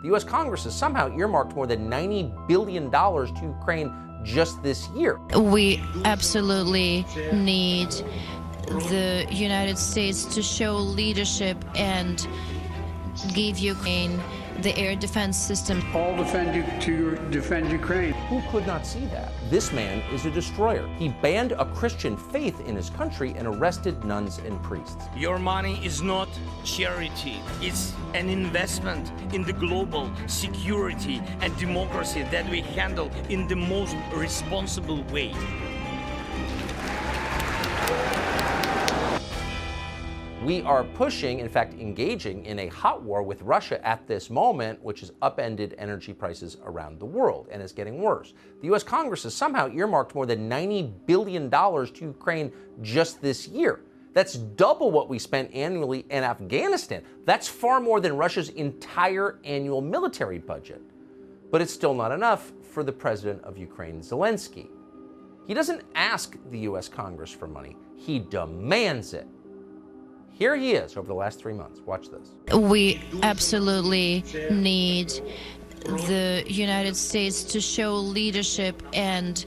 The U.S. Congress has somehow earmarked more than $90 billion to Ukraine just this year. We absolutely need the United States to show leadership and give Ukraine the air defense system. All defend Ukraine. Who could not see that? This man is a destroyer. He banned a Christian faith in his country and arrested nuns and priests. Your money is not charity. It's an investment in the global security and democracy that we handle in the most responsible way. We are pushing, in fact, engaging in a hot war with Russia at this moment, which has upended energy prices around the world and is getting worse. The U.S. Congress has somehow earmarked more than $90 billion to Ukraine just this year. That's double what we spent annually in Afghanistan. That's far more than Russia's entire annual military budget. But it's still not enough for the president of Ukraine, Zelensky. He doesn't ask the U.S. Congress for money. He demands it. Here he is over the last 3 months. Watch this. We absolutely need the United States to show leadership and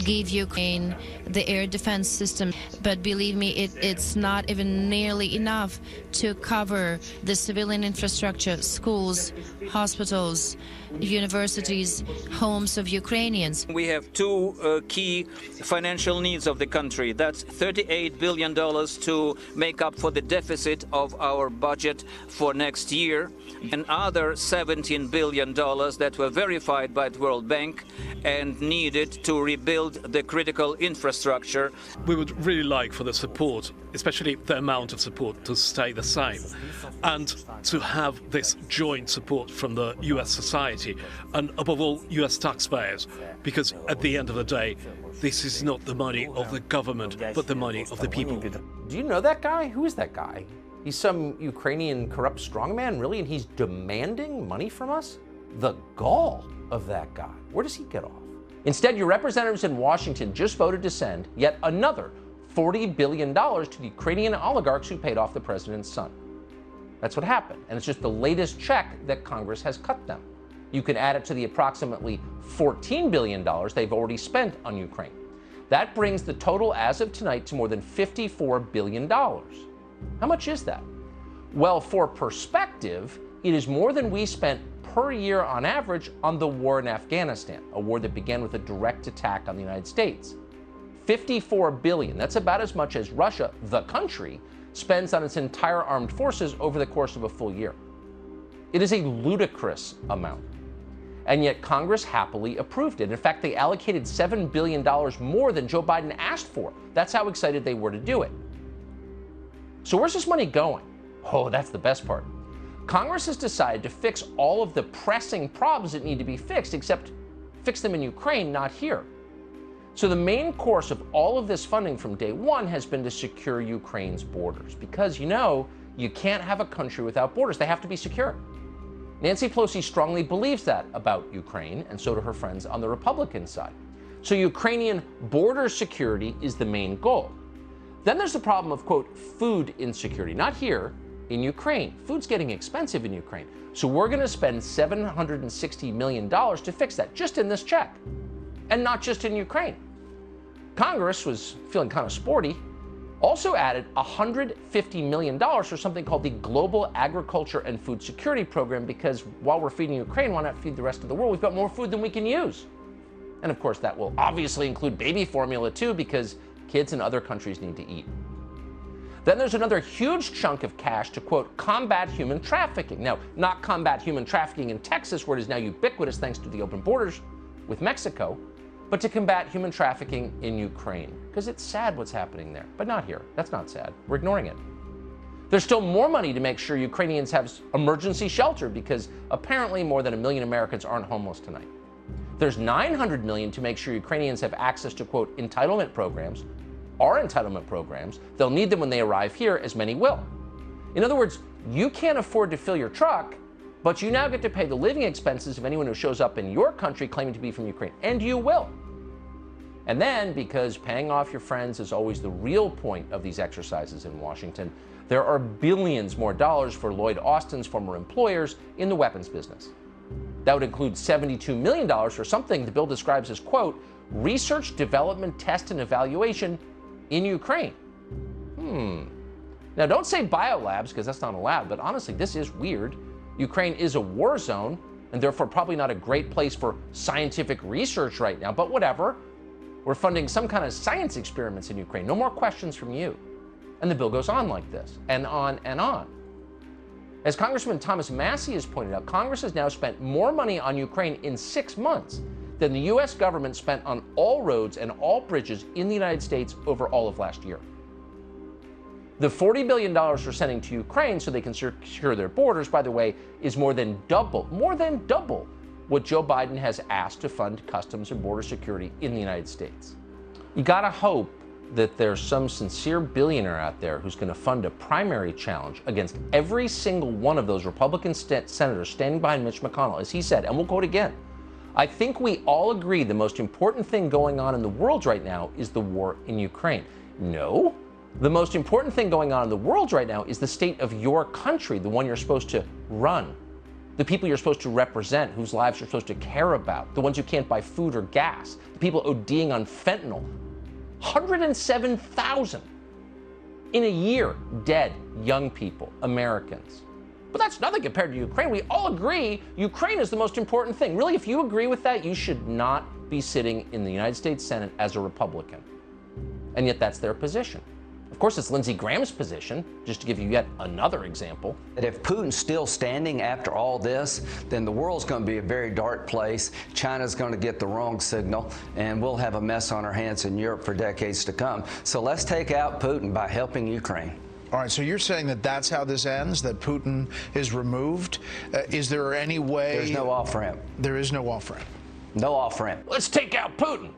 give Ukraine the air defense system. But believe me, it's not even nearly enough to cover the civilian infrastructure, schools, hospitals, universities, homes of Ukrainians. We have two key financial needs of the country. That's $38 billion to make up for the deficit of our budget for next year, and other $17 billion that were verified by the World Bank and needed to rebuild the critical infrastructure. We would really like for the support, especially the amount of support, to stay the same, and to have this joint support from the US society and above all US taxpayers, because at the end of the day, this is not the money of the government, but the money of the people. Do you know that guy? Who is that guy? He's some Ukrainian corrupt strongman, really, and he's demanding money from us? The gall of that guy. Where does he get off? Instead, your representatives in Washington just voted to send yet another $40 billion to the Ukrainian oligarchs who paid off the president's son. That's what happened, and it's just the latest check that Congress has cut them. You can add it to the approximately $14 billion they've already spent on Ukraine. That brings the total as of tonight to more than $54 billion. How much is that? Well, for perspective, it is more than we spent per year on average on the war in Afghanistan, a war that began with a direct attack on the United States. $54 billion, that's about as much as Russia, the country, spends on its entire armed forces over the course of a full year. It is a ludicrous amount. And yet Congress happily approved it. In fact, they allocated $7 billion more than Joe Biden asked for. That's how excited they were to do it. So where's this money going? Oh, that's the best part. Congress has decided to fix all of the pressing problems that need to be fixed, except fix them in Ukraine, not here. So the main course of all of this funding from day one has been to secure Ukraine's borders, because, you know, you can't have a country without borders. They have to be secure. Nancy Pelosi strongly believes that about Ukraine, and so do her friends on the Republican side. So Ukrainian border security is the main goal. Then there's the problem of, quote, food insecurity. Not here, in Ukraine. Food's getting expensive in Ukraine. So we're going to spend $760 million to fix that, just in this check. And not just in Ukraine. Congress was feeling kind of sporty, also added $150 million for something called the Global Agriculture and Food Security Program, because while we're feeding Ukraine, why not feed the rest of the world? We've got more food than we can use. And of course, that will obviously include baby formula too, because kids in other countries need to eat. Then there's another huge chunk of cash to, quote, combat human trafficking. Now, not combat human trafficking in Texas, where it is now ubiquitous thanks to the open borders with Mexico, but to combat human trafficking in Ukraine. Because it's sad what's happening there, but not here. That's not sad. We're ignoring it. There's still more money to make sure Ukrainians have emergency shelter, because apparently more than 1 million Americans aren't homeless tonight. There's $900 million to make sure Ukrainians have access to, quote, entitlement programs, our entitlement programs. They'll need them when they arrive here, as many will. In other words, you can't afford to fill your truck, but you now get to pay the living expenses of anyone who shows up in your country claiming to be from Ukraine, and you will. And then, because paying off your friends is always the real point of these exercises in Washington, There are billions more dollars for Lloyd Austin's former employers in the weapons business. That would include $72 million for something the bill describes as, quote, research, development, test, and evaluation in Ukraine. Now, don't say biolabs, because that's not allowed, but honestly, this is weird. Ukraine is a war zone, and therefore probably not a great place for scientific research right now, but whatever. We're funding some kind of science experiments in Ukraine. No more questions from you. And the bill goes on like this, and on and on. As Congressman Thomas Massie has pointed out, Congress has now spent more money on Ukraine in 6 months than the U.S. government spent on all roads and all bridges in the United States over all of last year. The $40 billion we're sending to Ukraine so they can secure their borders, by the way, is more than double what Joe Biden has asked to fund customs and border security in the United States. You gotta hope that there's some sincere billionaire out there who's gonna fund a primary challenge against every single one of those Republican senators standing behind Mitch McConnell. As he said, and we'll quote again, I think we all agree the most important thing going on in the world right now is the war in Ukraine. No. The most important thing going on in the world right now is the state of your country, the one you're supposed to run, the people you're supposed to represent, whose lives you're supposed to care about, the ones who can't buy food or gas, the people ODing on fentanyl. 107,000 in a year dead young people, Americans. But that's nothing compared to Ukraine. We all agree Ukraine is the most important thing. Really, if you agree with that, you should not be sitting in the United States Senate as a Republican. And yet that's their position. Of course, it's Lindsey Graham's position, just to give you yet another example. That if Putin's still standing after all this, then the world's going to be a very dark place. China's going to get the wrong signal, and we'll have a mess on our hands in Europe for decades to come. So let's take out Putin by helping Ukraine. All right, so you're saying that that's how this ends, that Putin is removed? Is there any way? There's no off-ramp. There is no off-ramp. No off-ramp. Let's take out Putin.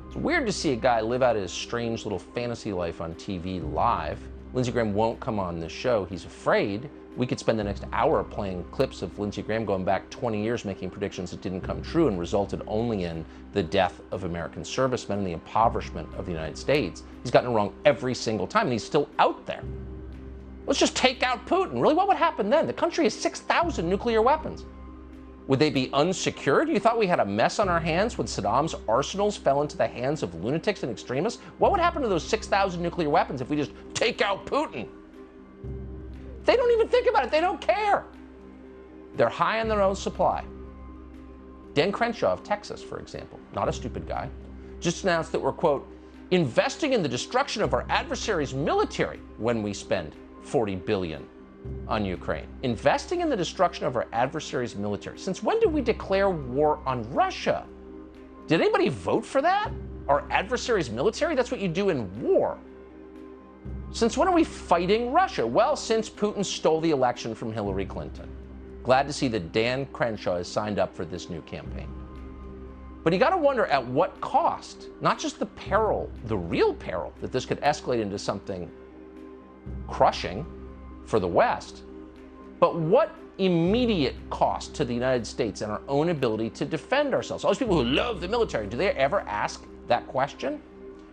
It's weird to see a guy live out his strange little fantasy life on TV live. Lindsey Graham won't come on this show. He's afraid. We could spend the next hour playing clips of Lindsey Graham going back 20 years making predictions that didn't come true and resulted only in the death of American servicemen and the impoverishment of the United States. He's gotten it wrong every single time, and he's still out there. Let's just take out Putin. Really, what would happen then? The country has 6,000 nuclear weapons. Would they be unsecured? You thought we had a mess on our hands when Saddam's arsenals fell into the hands of lunatics and extremists? What would happen to those 6,000 nuclear weapons if we just take out Putin? They don't even think about it. They don't care. They're high on their own supply. Dan Crenshaw of Texas, for example, not a stupid guy, just announced that we're, quote, investing in the destruction of our adversary's military when we spend $40 billion on Ukraine. Investing in the destruction of our adversary's military. Since when did we declare war on Russia? Did anybody vote for that? Our adversary's military? That's what you do in war. Since when are we fighting Russia? Well, since Putin stole the election from Hillary Clinton. Glad to see that Dan Crenshaw has signed up for this new campaign. But you got to wonder at what cost, not just the peril, the real peril that this could escalate into something crushing for the West, but what immediate cost to the United States and our own ability to defend ourselves? All those people who love the military, do they ever ask that question?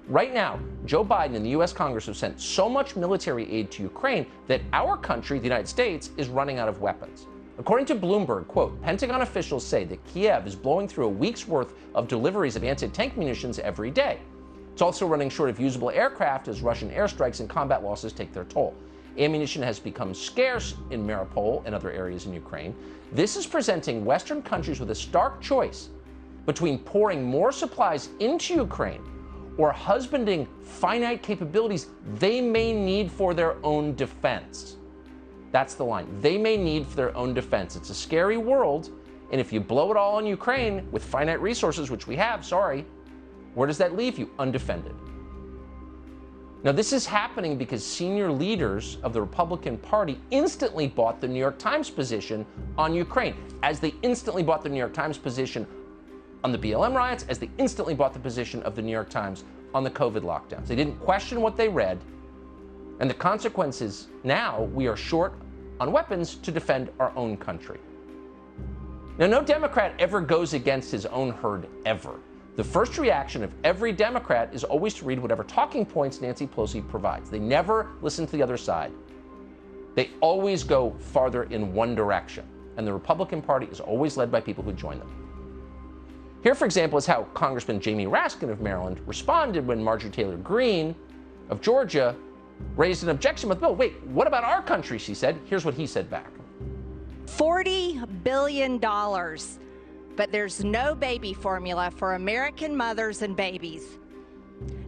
Right now, Joe Biden and the U.S. Congress have sent so much military aid to Ukraine that our country, the United States, is running out of weapons. According to Bloomberg, quote, Pentagon officials say that Kiev is blowing through a week's worth of deliveries of anti-tank munitions every day. It's also running short of usable aircraft as Russian airstrikes and combat losses take their toll. Ammunition has become scarce in Mariupol and other areas in Ukraine. This is presenting Western countries with a stark choice between pouring more supplies into Ukraine or husbanding finite capabilities they may need for their own defense. That's the line. They may need for their own defense. It's a scary world, and if you blow it all on Ukraine with finite resources, which we have, sorry, where does that leave you? Undefended. Now, this is happening because senior leaders of the Republican Party instantly bought the New York Times position on Ukraine, as they instantly bought the New York Times position on the BLM riots, as they instantly bought the position of the New York Times on the COVID lockdowns. They didn't question what they read, and the consequence is now we are short on weapons to defend our own country. Now, no Democrat ever goes against his own herd, ever. The first reaction of every Democrat is always to read whatever talking points Nancy Pelosi provides. They never listen to the other side. They always go farther in one direction, and the Republican Party is always led by people who join them. Here, for example, is how Congressman Jamie Raskin of Maryland responded when Marjorie Taylor Greene of Georgia raised an objection with the bill. Wait, what about our country, she said. Here's what he said back. $40 billion, but there's no baby formula for American mothers and babies.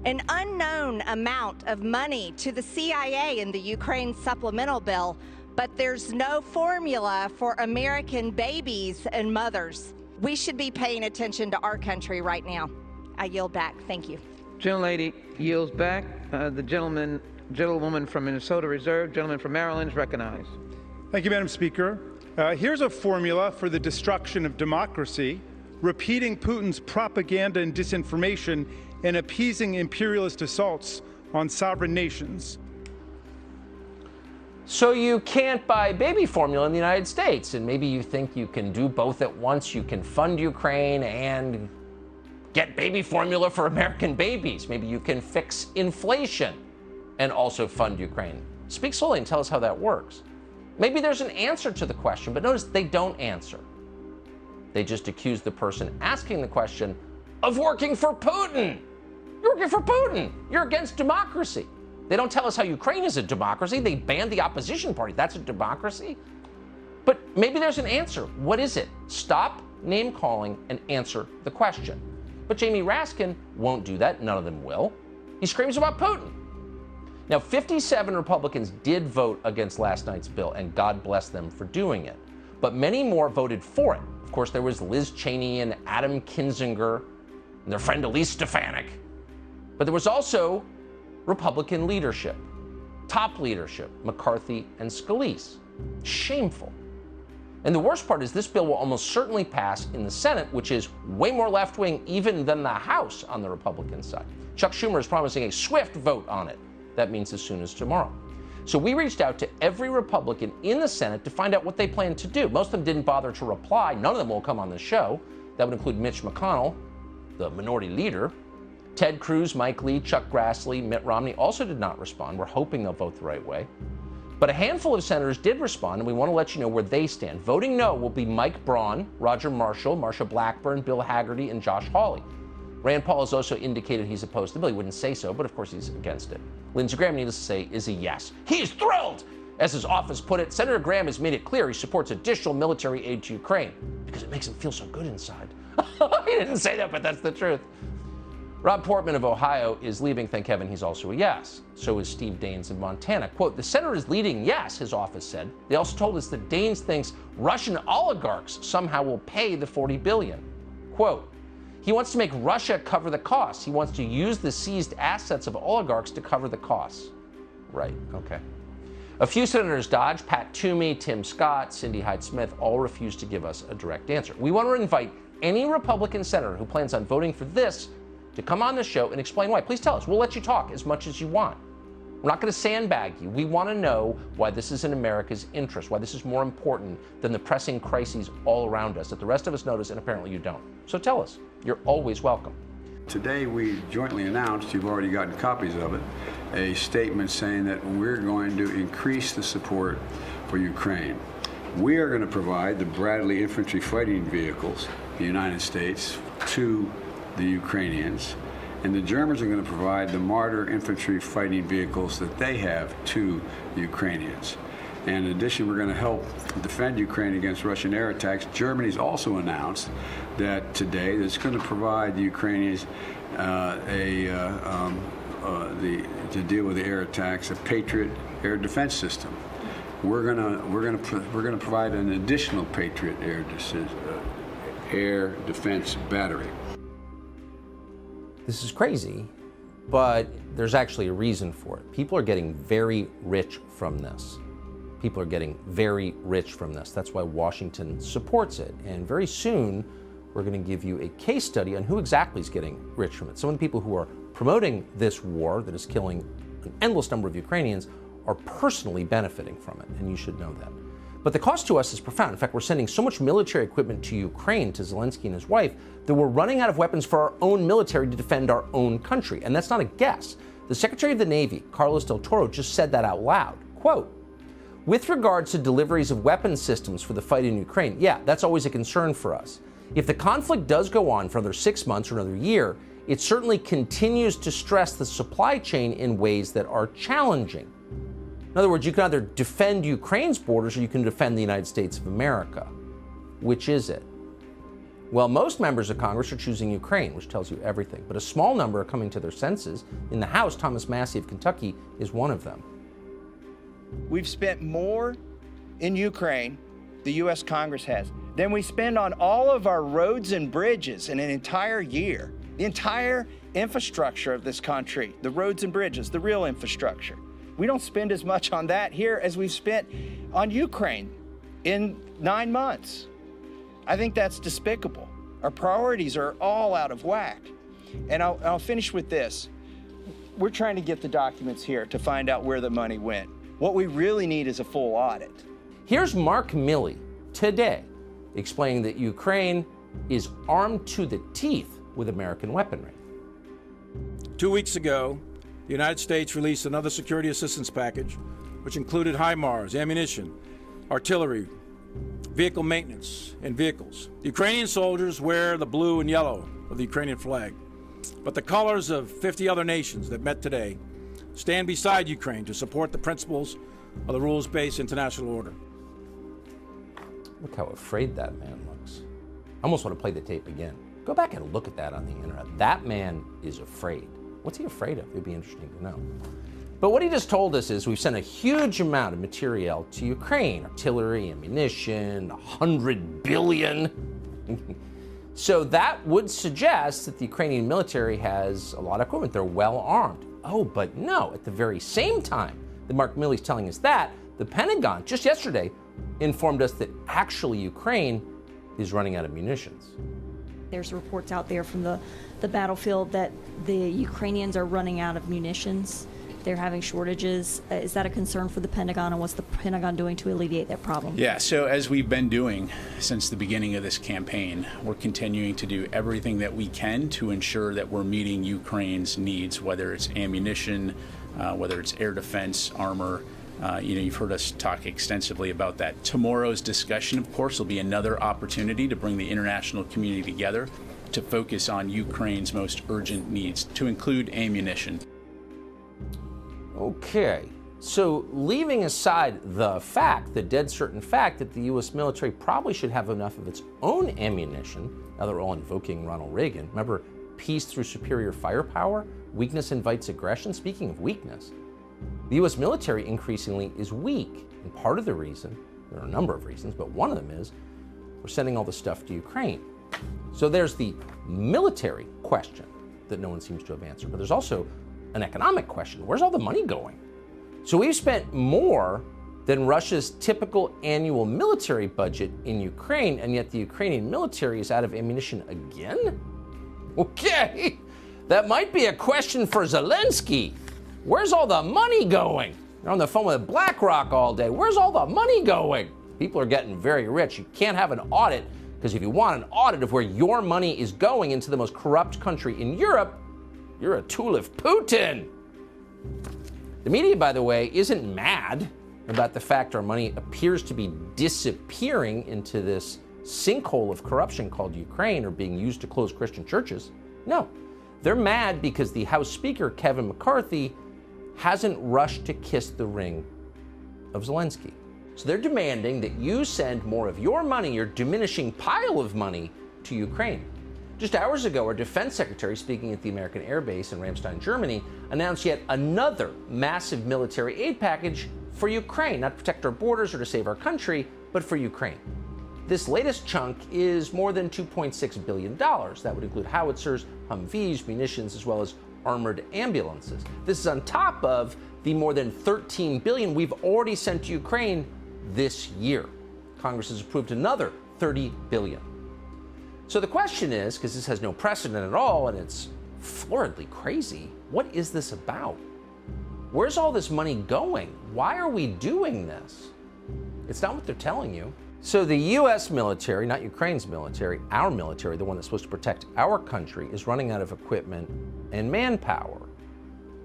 An unknown amount of money to the CIA in the Ukraine supplemental bill, but there's no formula for American babies and mothers. We should be paying attention to our country right now. I yield back. Thank you. Gentlelady yields back. The gentlewoman from Minnesota reserved. Gentleman from Maryland is recognized. Thank you, Madam Speaker. Here's a formula for the destruction of democracy: repeating Putin's propaganda and disinformation and appeasing imperialist assaults on sovereign nations. So you can't buy baby formula in the United States, and maybe you think you can do both at once. You can fund Ukraine and get baby formula for American babies. Maybe you can fix inflation and also fund Ukraine. Speak slowly and tell us how that works. Maybe there's an answer to the question, but notice they don't answer. They just accuse the person asking the question of working for Putin. You're working for Putin. You're against democracy. They don't tell us how Ukraine is a democracy. They banned the opposition party. That's a democracy. But maybe there's an answer. What is it? Stop name calling and answer the question. But Jamie Raskin won't do that. None of them will. He screams about Putin. Now, 57 Republicans did vote against last night's bill, and God bless them for doing it. But many more voted for it. Of course, there was Liz Cheney and Adam Kinzinger and their friend Elise Stefanik. But there was also Republican leadership, top leadership, McCarthy and Scalise. Shameful. And the worst part is this bill will almost certainly pass in the Senate, which is way more left-wing even than the House on the Republican side. Chuck Schumer is promising a swift vote on it. That means as soon as tomorrow. So we reached out to every Republican in the Senate to find out what they plan to do. Most of them didn't bother to reply. None of them will come on the show. That would include Mitch McConnell, the minority leader. Ted Cruz, Mike Lee, Chuck Grassley, Mitt Romney also did not respond. We're hoping they'll vote the right way. But a handful of senators did respond, and we want to let you know where they stand. Voting no will be Mike Braun, Roger Marshall, Marsha Blackburn, Bill Hagerty, and Josh Hawley. Rand Paul has also indicated he's opposed to the bill. He wouldn't say so, but of course he's against it. Lindsey Graham, needless to say, is a yes. He's thrilled! As his office put it, Senator Graham has made it clear he supports additional military aid to Ukraine because it makes him feel so good inside. He didn't say that, but that's the truth. Rob Portman of Ohio is leaving. Thank heaven he's also a yes. So is Steve Daines of Montana. Quote, the senator is leading yes, his office said. They also told us that Daines thinks Russian oligarchs somehow will pay the $40 billion. Quote, he wants to make Russia cover the costs. He wants to use the seized assets of oligarchs to cover the costs. Right, okay. A few senators dodged. Pat Toomey, Tim Scott, Cindy Hyde-Smith all refused to give us a direct answer. We want to invite any Republican senator who plans on voting for this to come on the show and explain why. Please tell us. We'll let you talk as much as you want. We're not going to sandbag you. We want to know why this is in America's interest, why this is more important than the pressing crises all around us that the rest of us notice and apparently you don't. So tell us. You're always welcome. Today we jointly announced, you've already gotten copies of it, a statement saying that we're going to increase the support for Ukraine. We are going to provide the Bradley infantry fighting vehicles, the United States, to the Ukrainians, and the Germans are going to provide the Marder infantry fighting vehicles that they have to the Ukrainians. And in addition, we're going to help defend Ukraine against Russian air attacks. Germany's also announced that today that it's going to provide the Ukrainians to deal with the air attacks, a Patriot air defense system. We're going to provide an additional Patriot air defense battery. This is crazy, but there's actually a reason for it. People are getting very rich from this. People are getting very rich from this. That's why Washington supports it. And very soon, we're going to give you a case study on who exactly is getting rich from it. Some of the people who are promoting this war that is killing an endless number of Ukrainians are personally benefiting from it, and you should know that. But the cost to us is profound. In fact, we're sending so much military equipment to Ukraine, to Zelensky and his wife, that we're running out of weapons for our own military to defend our own country. And that's not a guess. The Secretary of the Navy, Carlos del Toro, just said that out loud. Quote, With regards to deliveries of weapon systems for the fight in Ukraine, yeah, that's always a concern for us. If the conflict does go on for another 6 months or another year, it certainly continues to stress the supply chain in ways that are challenging. In other words, you can either defend Ukraine's borders or you can defend the United States of America. Which is it? Well, most members of Congress are choosing Ukraine, which tells you everything. But a small number are coming to their senses. In the House, Thomas Massie of Kentucky is one of them. We've spent more in Ukraine, the U.S. Congress has, than we spend on all of our roads and bridges in an entire year. The entire infrastructure of this country, the roads and bridges, the real infrastructure. We don't spend as much on that here as we've spent on Ukraine in 9 months. I think that's despicable. Our priorities are all out of whack. And I'll finish with this. We're trying to get the documents here to find out where the money went. What we really need is a full audit. Here's Mark Milley today explaining that Ukraine is armed to the teeth with American weaponry. 2 weeks ago, the United States released another security assistance package, which included HIMARS, ammunition, artillery, vehicle maintenance, and vehicles. The Ukrainian soldiers wear the blue and yellow of the Ukrainian flag, but the colors of 50 other nations that met today stand beside Ukraine to support the principles of the rules-based international order. Look how afraid that man looks. I almost want to play the tape again. Go back and look at that on the internet. That man is afraid. What's he afraid of? It'd be interesting to know. But what he just told us is we've sent a huge amount of material to Ukraine, artillery, ammunition, 100 billion. So that would suggest that the Ukrainian military has a lot of equipment. They're well armed. Oh, but no, at the very same time that Mark Milley's telling us that, the Pentagon, just yesterday, informed us that actually Ukraine is running out of munitions. There's reports out there from the battlefield that the Ukrainians are running out of munitions. They're having shortages. Is that a concern for the Pentagon, and what's the Pentagon doing to alleviate that problem? Yeah, so as we've been doing since the beginning of this campaign, we're continuing to do everything that we can to ensure that we're meeting Ukraine's needs, whether it's ammunition, whether it's air defense, armor. You've heard us talk extensively about that. Tomorrow's discussion, of course, will be another opportunity to bring the international community together to focus on Ukraine's most urgent needs, to include ammunition. Okay, so leaving aside the fact, the dead certain fact that the U.S. military probably should have enough of its own ammunition, now they're all invoking Ronald Reagan. Remember, peace through superior firepower? Weakness invites aggression? Speaking of weakness, the U.S. military increasingly is weak. And part of the reason, there are a number of reasons, but one of them is we're sending all this stuff to Ukraine. So there's the military question that no one seems to have answered, but there's also an economic question. Where's all the money going? So we've spent more than Russia's typical annual military budget in Ukraine, and yet the Ukrainian military is out of ammunition again? Okay, that might be a question for Zelensky. Where's all the money going? You're on the phone with BlackRock all day. Where's all the money going? People are getting very rich. You can't have an audit, because if you want an audit of where your money is going into the most corrupt country in Europe, you're a tool of Putin. The media, by the way, isn't mad about the fact our money appears to be disappearing into this sinkhole of corruption called Ukraine, or being used to close Christian churches. No, they're mad because the House Speaker, Kevin McCarthy, hasn't rushed to kiss the ring of Zelensky. So they're demanding that you send more of your money, your diminishing pile of money, to Ukraine. Just hours ago, our defense secretary, speaking at the American Air Base in Ramstein, Germany, announced yet another massive military aid package for Ukraine, not to protect our borders or to save our country, but for Ukraine. This latest chunk is more than $2.6 billion. That would include howitzers, Humvees, munitions, as well as armored ambulances. This is on top of the more than $13 billion we've already sent to Ukraine this year. Congress has approved another $30 billion. So the question is, because this has no precedent at all and it's floridly crazy, what is this about? Where's all this money going? Why are we doing this? It's not what they're telling you. So the U.S. military, not Ukraine's military, our military, the one that's supposed to protect our country, is running out of equipment and manpower.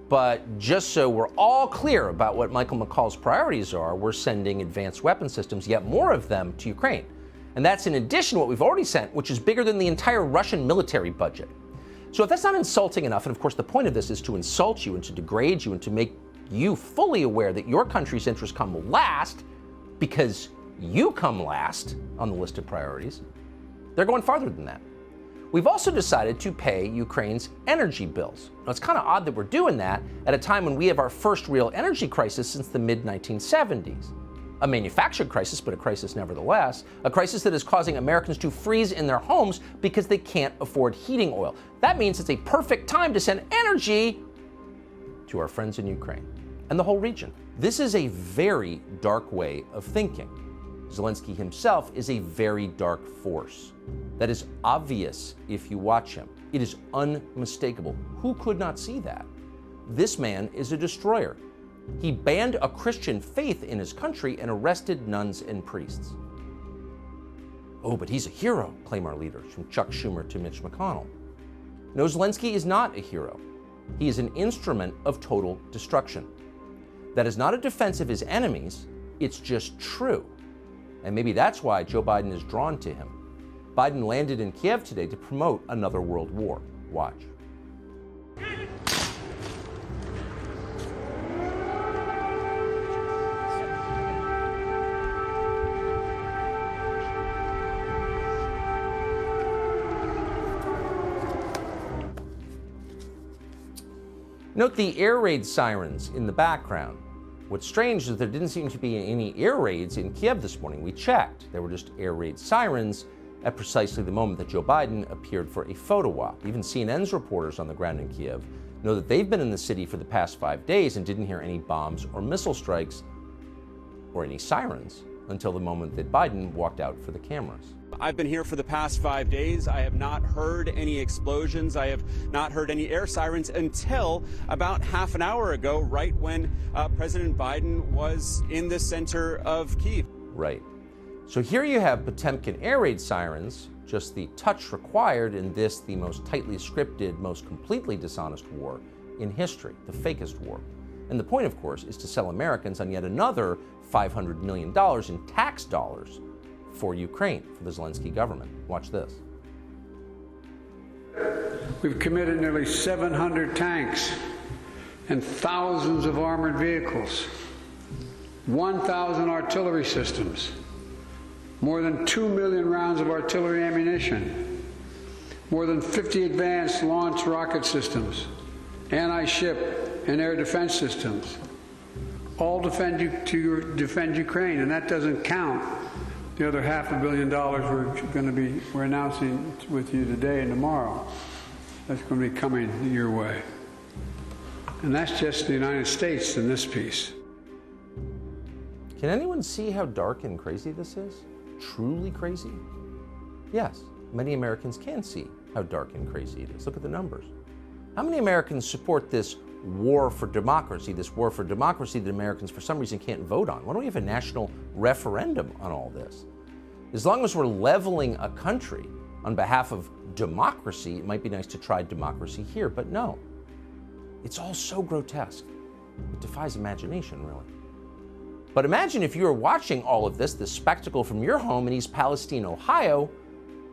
But just so we're all clear about what Michael McCall's priorities are, we're sending advanced weapon systems, yet more of them, to Ukraine. And that's in addition to what we've already sent, which is bigger than the entire Russian military budget. So if that's not insulting enough, and of course the point of this is to insult you and to degrade you and to make you fully aware that your country's interests come last because you come last on the list of priorities, they're going farther than that. We've also decided to pay Ukraine's energy bills. Now, it's kind of odd that we're doing that at a time when we have our first real energy crisis since the mid-1970s. A manufactured crisis, but a crisis nevertheless. A crisis that is causing Americans to freeze in their homes because they can't afford heating oil. That means it's a perfect time to send energy to our friends in Ukraine and the whole region. This is a very dark way of thinking. Zelensky himself is a very dark force. That is obvious if you watch him. It is unmistakable. Who could not see that? This man is a destroyer. He banned a Christian faith in his country and arrested nuns and priests. Oh, but he's a hero, claim our leaders, from Chuck Schumer to Mitch McConnell. No, Zelensky is not a hero. He is an instrument of total destruction. That is not a defense of his enemies, it's just true. And maybe that's why Joe Biden is drawn to him. Biden landed in Kiev today to promote another world war. Watch. Note the air raid sirens in the background. What's strange is there didn't seem to be any air raids in Kiev this morning. We checked. There were just air raid sirens at precisely the moment that Joe Biden appeared for a photo op. Even CNN's reporters on the ground in Kiev know that they've been in the city for the past 5 days and didn't hear any bombs or missile strikes or any sirens until the moment that Biden walked out for the cameras. I've been here for the past 5 days. I have not heard any explosions. I have not heard any air sirens until about half an hour ago, right when President Biden was in the center of Kyiv. Right. So here you have Potemkin air raid sirens, just the touch required in this, the most tightly scripted, most completely dishonest war in history, the fakest war. And the point, of course, is to sell Americans on yet another $500 million in tax dollars for Ukraine, for the Zelensky government. Watch this. We've committed nearly 700 tanks and thousands of armored vehicles, 1,000 artillery systems, more than 2 million rounds of artillery ammunition, more than 50 advanced launch rocket systems, anti-ship and air defense systems, all defend Ukraine, and that doesn't count the other $500 million we're announcing with you today and tomorrow. That's going to be coming your way. And that's just the United States in this piece. Can anyone see how dark and crazy this is? Truly crazy? Yes, many Americans can see how dark and crazy it is. Look at the numbers. How many Americans support this war for democracy that Americans for some reason can't vote on? Why don't we have a national referendum on all this? As long as we're leveling a country on behalf of democracy, it might be nice to try democracy here, but no. It's all so grotesque. It defies imagination, really. But imagine if you were watching all of this spectacle from your home in East Palestine, Ohio,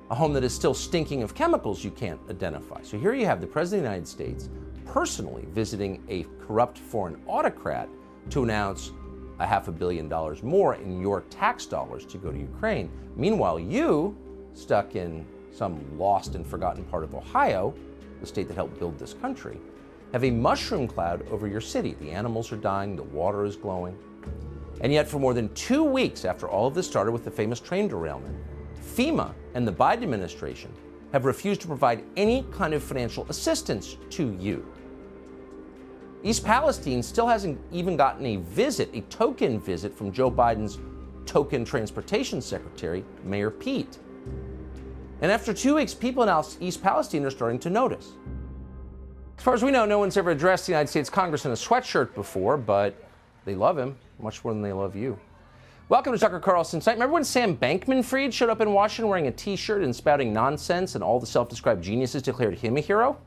a home that is still stinking of chemicals you can't identify. So here you have the President of the United States personally visiting a corrupt foreign autocrat to announce $500 million more in your tax dollars to go to Ukraine. Meanwhile, you, stuck in some lost and forgotten part of Ohio, the state that helped build this country, have a mushroom cloud over your city. The animals are dying, the water is glowing. And yet for more than 2 weeks after all of this started with the famous train derailment, FEMA and the Biden administration have refused to provide any kind of financial assistance to you. East Palestine still hasn't even gotten a visit, a token visit from Joe Biden's token transportation secretary, Mayor Pete. And after 2 weeks, people in East Palestine are starting to notice. As far as we know, no one's ever addressed the United States Congress in a sweatshirt before, but they love him much more than they love you. Welcome to Tucker Carlson Tonight. Remember when Sam Bankman-Fried showed up in Washington wearing a t-shirt and spouting nonsense and all the self-described geniuses declared him a hero?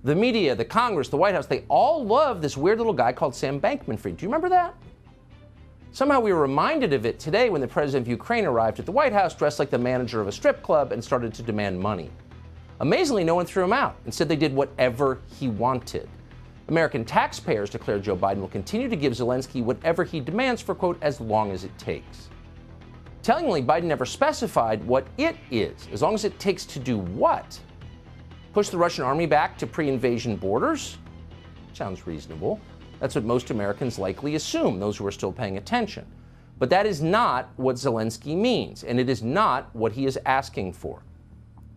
The media, the Congress, the White House, they all love this weird little guy called Sam Bankman-Fried. Do you remember that? Somehow we were reminded of it today when the president of Ukraine arrived at the White House dressed like the manager of a strip club and started to demand money. Amazingly, no one threw him out. Instead, they did whatever he wanted. American taxpayers declared Joe Biden will continue to give Zelensky whatever he demands for, quote, as long as it takes. Tellingly, Biden never specified what it is, as long as it takes to do what? Push the Russian army back to pre-invasion borders? Sounds reasonable. That's what most Americans likely assume, those who are still paying attention. But that is not what Zelensky means, and it is not what he is asking for.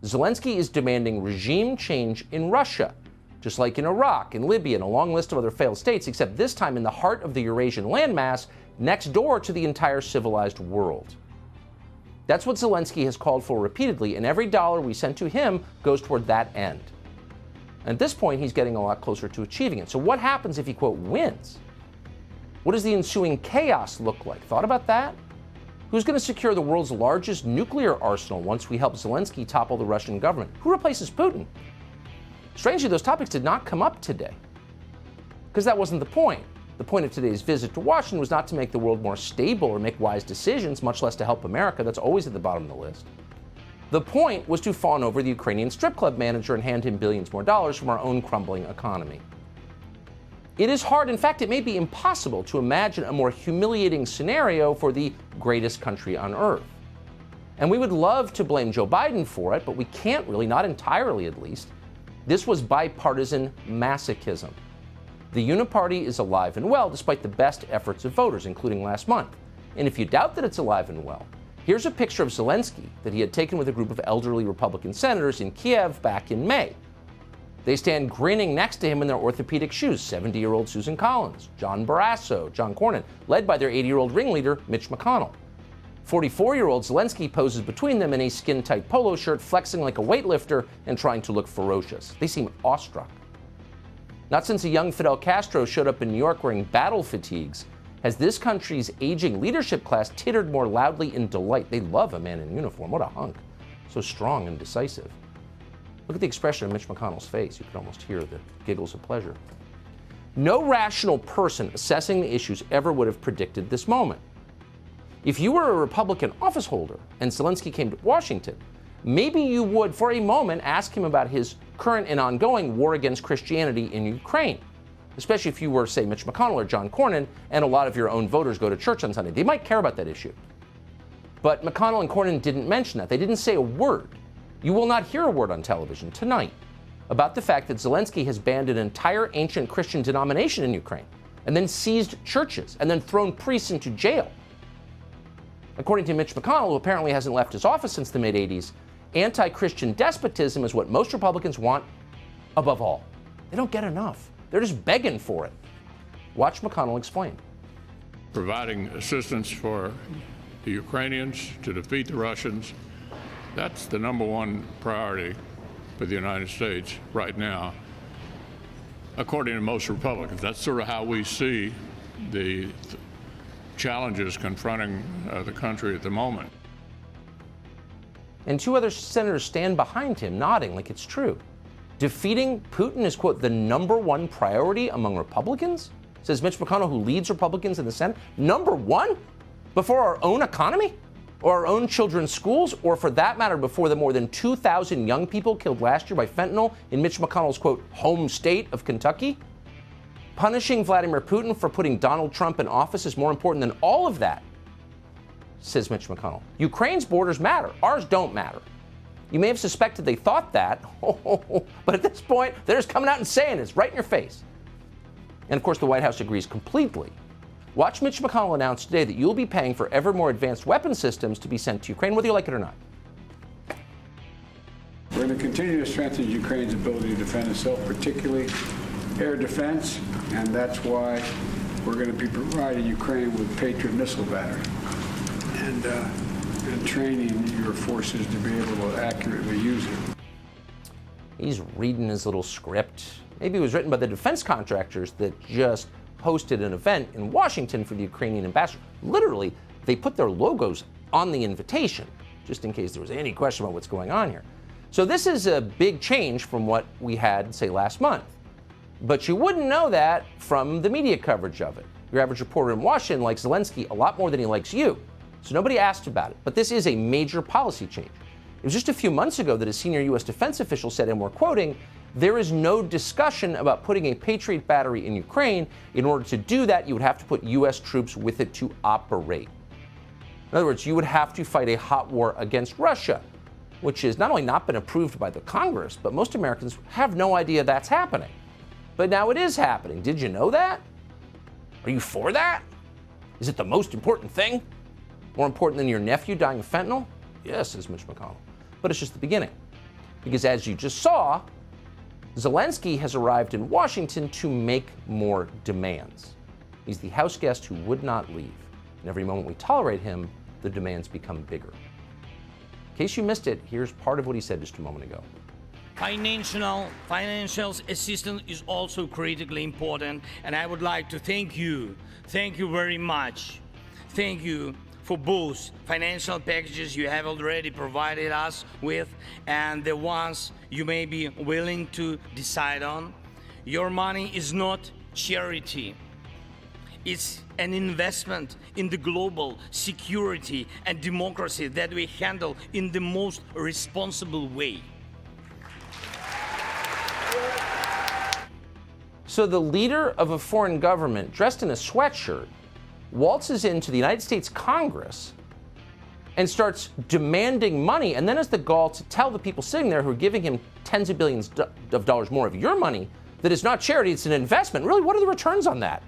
Zelensky is demanding regime change in Russia, just like in Iraq and Libya and a long list of other failed states, except this time in the heart of the Eurasian landmass, next door to the entire civilized world. That's what Zelensky has called for repeatedly, and every dollar we send to him goes toward that end. At this point, he's getting a lot closer to achieving it. So what happens if he, quote, wins? What does the ensuing chaos look like? Thought about that? Who's going to secure the world's largest nuclear arsenal once we help Zelensky topple the Russian government? Who replaces Putin? Strangely, those topics did not come up today, because that wasn't the point. The point of today's visit to Washington was not to make the world more stable or make wise decisions, much less to help America. That's always at the bottom of the list. The point was to fawn over the Ukrainian strip club manager and hand him billions more dollars from our own crumbling economy. It is hard, in fact, it may be impossible to imagine a more humiliating scenario for the greatest country on earth. And we would love to blame Joe Biden for it, but we can't really, not entirely at least. This was bipartisan masochism. The Uniparty is alive and well despite the best efforts of voters, including last month. And if you doubt that it's alive and well, here's a picture of Zelensky that he had taken with a group of elderly Republican senators in Kiev back in May. They stand grinning next to him in their orthopedic shoes, 70-year-old Susan Collins, John Barrasso, John Cornyn, led by their 80-year-old ringleader, Mitch McConnell. 44-year-old Zelensky poses between them in a skin-tight polo shirt, flexing like a weightlifter and trying to look ferocious. They seem awestruck. Not since a young Fidel Castro showed up in New York wearing battle fatigues has this country's aging leadership class tittered more loudly in delight. They love a man in uniform. What a hunk. So strong and decisive. Look at the expression of Mitch McConnell's face. You could almost hear the giggles of pleasure. No rational person assessing the issues ever would have predicted this moment. If you were a Republican office holder and Zelensky came to Washington, maybe you would, for a moment, ask him about his current and ongoing war against Christianity in Ukraine, especially if you were, say, Mitch McConnell or John Cornyn, and a lot of your own voters go to church on Sunday. They might care about that issue. But McConnell and Cornyn didn't mention that. They didn't say a word. You will not hear a word on television tonight about the fact that Zelensky has banned an entire ancient Christian denomination in Ukraine, and then seized churches, and then thrown priests into jail. According to Mitch McConnell, who apparently hasn't left his office since the mid-'80s, anti-Christian despotism is what most Republicans want above all. They don't get enough. They're just begging for it. Watch McConnell explain. Providing assistance for the Ukrainians to defeat the Russians, that's the number one priority for the United States right now, according to most Republicans. That's sort of how we see the challenges confronting the country at the moment. And two other senators stand behind him, nodding like it's true. Defeating Putin is, quote, the number one priority among Republicans, says Mitch McConnell, who leads Republicans in the Senate. Number one? Before our own economy? Or our own children's schools? Or for that matter, before the more than 2,000 young people killed last year by fentanyl in Mitch McConnell's, quote, home state of Kentucky? Punishing Vladimir Putin for putting Donald Trump in office is more important than all of that, says Mitch McConnell. Ukraine's borders matter. Ours don't matter. You may have suspected they thought that, but at this point, they're just coming out and saying it's right in your face. And of course, the White House agrees completely. Watch Mitch McConnell announce today that you'll be paying for ever more advanced weapon systems to be sent to Ukraine, whether you like it or not. We're going to continue to strengthen Ukraine's ability to defend itself, particularly air defense, and that's why we're going to be providing Ukraine with Patriot missile battery and training your forces to be able to accurately use it. He's reading his little script. Maybe it was written by the defense contractors that just hosted an event in Washington for the Ukrainian ambassador. Literally, they put their logos on the invitation, just in case there was any question about what's going on here. So this is a big change from what we had, say, last month. But you wouldn't know that from the media coverage of it. Your average reporter in Washington likes Zelensky a lot more than he likes you. So nobody asked about it. But this is a major policy change. It was just a few months ago that a senior U.S. defense official said, and we're quoting, "There is no discussion about putting a Patriot battery in Ukraine. In order to do that, you would have to put U.S. troops with it to operate." In other words, you would have to fight a hot war against Russia, which has not only not been approved by the Congress, but most Americans have no idea that's happening. But now it is happening. Did you know that? Are you for that? Is it the most important thing? More important than your nephew dying of fentanyl? Yes, says Mitch McConnell. But it's just the beginning. Because as you just saw, Zelensky has arrived in Washington to make more demands. He's the house guest who would not leave. And every moment we tolerate him, the demands become bigger. In case you missed it, here's part of what he said just a moment ago. Financial assistance is also critically important, and I would like to thank you very much. Thank you for both financial packages you have already provided us with and the ones you may be willing to decide on. Your money is not charity. It's an investment in the global security and democracy that we handle in the most responsible way. So the leader of a foreign government, dressed in a sweatshirt, waltzes into the United States Congress and starts demanding money, and then has the gall to tell the people sitting there who are giving him tens of billions of dollars more of your money that it's not charity, it's an investment. Really, what are the returns on that?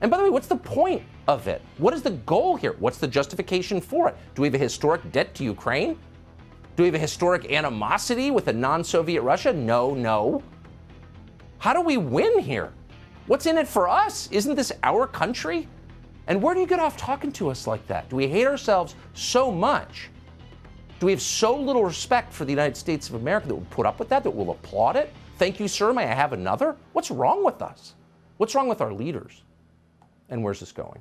And by the way, what's the point of it? What is the goal here? What's the justification for it? Do we have a historic debt to Ukraine? Do we have a historic animosity with a non-Soviet Russia? No. How do we win here? What's in it for us? Isn't this our country? And where do you get off talking to us like that? Do we hate ourselves so much? Do we have so little respect for the United States of America that we'll put up with that will applaud it? Thank you, sir. May I have another? What's wrong with us? What's wrong with our leaders? And where's this going?